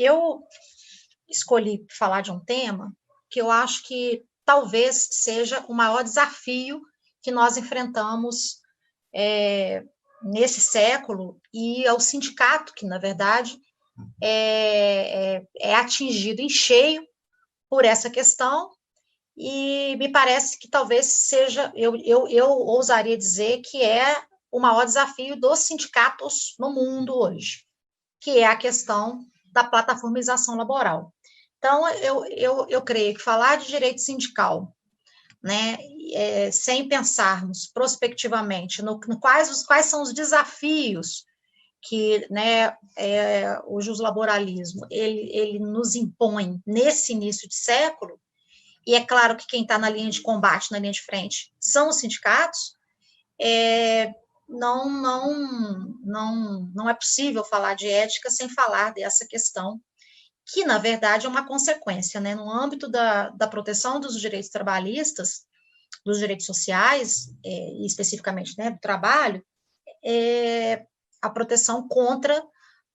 eu escolhi falar de um tema que eu acho que talvez seja o maior desafio que nós enfrentamos nesse século, e é o sindicato que, na verdade, é atingido em cheio por essa questão, e me parece que talvez seja, eu ousaria dizer que é o maior desafio dos sindicatos no mundo hoje, que é a questão da plataformização laboral. Então, eu creio que falar de direito sindical, né, sem pensarmos prospectivamente no quais são os desafios que, né, o juslaboralismo ele nos impõe nesse início de século, e é claro que quem está na linha de combate, na linha de frente, são os sindicatos, não é possível falar de ética sem falar dessa questão, que, na verdade, é uma consequência, né? No âmbito da proteção dos direitos trabalhistas, dos direitos sociais, e especificamente, né, do trabalho, a proteção contra,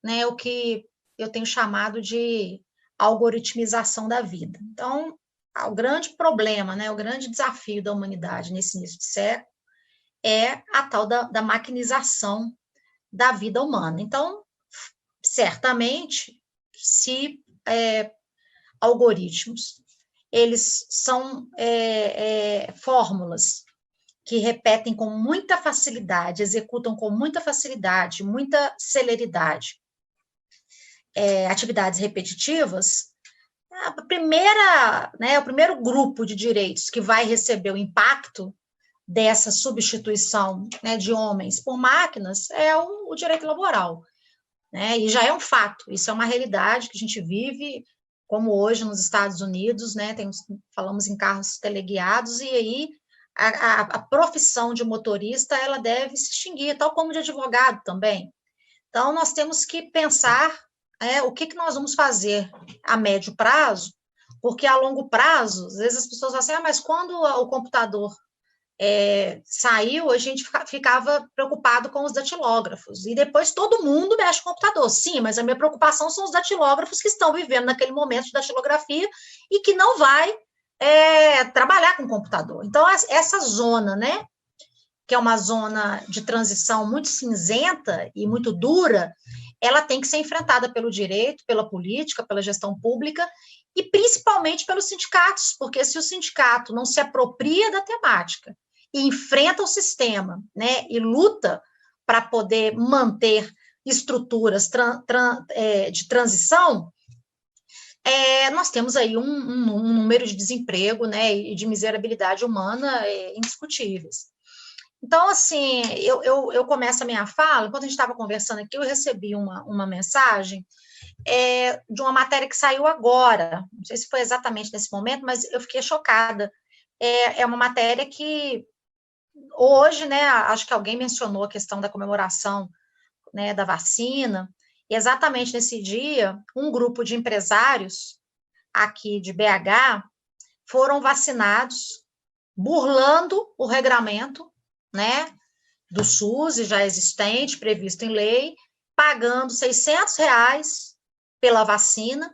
né, o que eu tenho chamado de algoritmização da vida. Então, o grande problema, né, o grande desafio da humanidade nesse início de século é a tal da maquinização da vida humana. Então, certamente, se algoritmos, eles são fórmulas que repetem com muita facilidade, executam com muita facilidade, muita celeridade, atividades repetitivas, o primeiro grupo de direitos que vai receber o impacto dessa substituição, né, de homens por máquinas é o direito laboral, né, e já é um fato, isso é uma realidade que a gente vive, como hoje nos Estados Unidos, né, falamos em carros teleguiados, e aí a profissão de motorista, ela deve se extinguir, tal como de advogado também. Então, nós temos que pensar o que nós vamos fazer a médio prazo, porque a longo prazo, às vezes as pessoas falam assim, mas quando o computador saiu, a gente ficava preocupado com os datilógrafos, e depois todo mundo mexe com o computador. Sim, mas a minha preocupação são os datilógrafos que estão vivendo naquele momento de datilografia e que não vai trabalhar com o computador. Então, essa zona, né, que é uma zona de transição muito cinzenta e muito dura, ela tem que ser enfrentada pelo direito, pela política, pela gestão pública e principalmente pelos sindicatos, porque se o sindicato não se apropria da temática e enfrenta o sistema, né, e luta para poder manter estruturas de transição, nós temos aí um número de desemprego, né, e de miserabilidade humana indiscutíveis. Então, assim, eu começo a minha fala, enquanto a gente estava conversando aqui, eu recebi uma mensagem de uma matéria que saiu agora, não sei se foi exatamente nesse momento, mas eu fiquei chocada. É uma matéria que hoje, né, acho que alguém mencionou a questão da comemoração, né, da vacina, e exatamente nesse dia, um grupo de empresários aqui de BH foram vacinados, burlando o regramento, né, do SUS, já existente, previsto em lei, pagando R$600 pela vacina,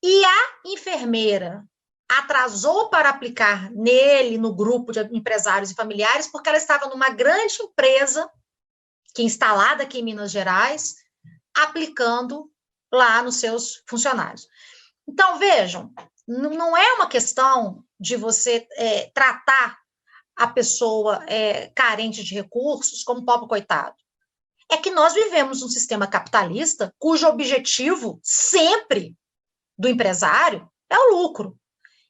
e a enfermeira atrasou para aplicar nele, no grupo de empresários e familiares, porque ela estava numa grande empresa, que é instalada aqui em Minas Gerais, aplicando lá nos seus funcionários. Então, vejam, não é uma questão de você tratar a pessoa carente de recursos como pobre coitado. É que nós vivemos um sistema capitalista cujo objetivo sempre do empresário é o lucro.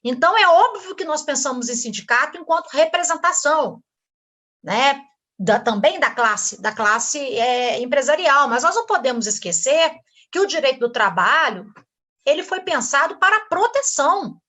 Então, é óbvio que nós pensamos em sindicato enquanto representação, né, também da classe empresarial, mas nós não podemos esquecer que o direito do trabalho ele foi pensado para a proteção,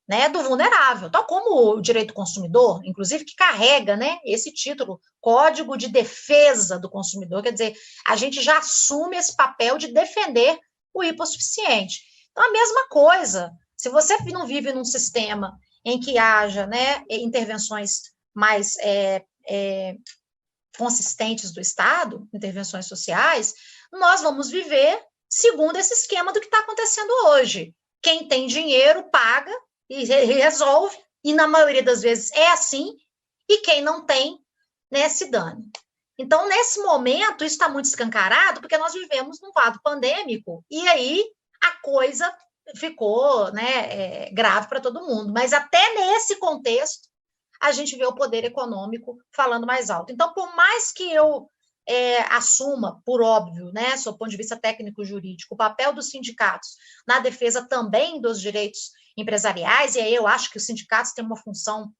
né, do vulnerável, tal como o direito do consumidor, inclusive, que carrega, né, esse título, Código de Defesa do Consumidor, quer dizer, a gente já assume esse papel de defender o hipossuficiente. Então, a mesma coisa, se você não vive num sistema em que haja, né, intervenções mais consistentes do Estado, intervenções sociais, nós vamos viver segundo esse esquema do que está acontecendo hoje. Quem tem dinheiro paga e resolve, e na maioria das vezes é assim, e quem não tem, né, se dane. Então, nesse momento, isso está muito escancarado, porque nós vivemos num quadro pandêmico, e aí a coisa ficou, né, grave para todo mundo. Mas até nesse contexto, a gente vê o poder econômico falando mais alto. Então, por mais que eu assuma, por óbvio, né, sob o ponto de vista técnico-jurídico, o papel dos sindicatos na defesa também dos direitos empresariais, e aí eu acho que os sindicatos têm uma função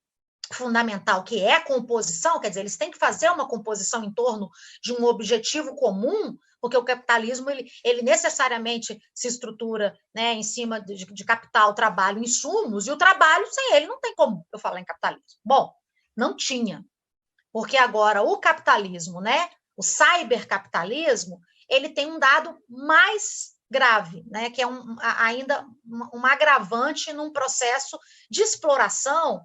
fundamental, que é a composição, quer dizer, eles têm que fazer uma composição em torno de um objetivo comum, porque o capitalismo, ele necessariamente se estrutura, né, em cima de capital, trabalho, insumos, e o trabalho, sem ele, não tem como eu falar em capitalismo. Bom, não tinha, porque agora o capitalismo, né, o cybercapitalismo, ele tem um dado mais grave, né, que é ainda um agravante num processo de exploração,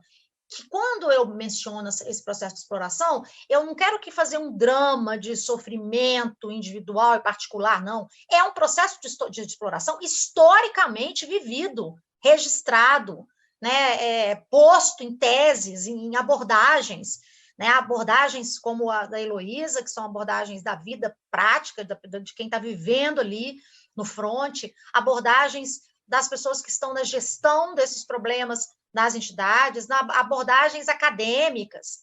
que quando eu menciono esse processo de exploração, eu não quero que fazer um drama de sofrimento individual e particular, não. É um processo de exploração historicamente vivido, registrado, né, posto em teses, em abordagens, né, abordagens como a da Heloísa, que são abordagens da vida prática, de quem está vivendo ali no fronte, abordagens das pessoas que estão na gestão desses problemas das entidades, abordagens acadêmicas,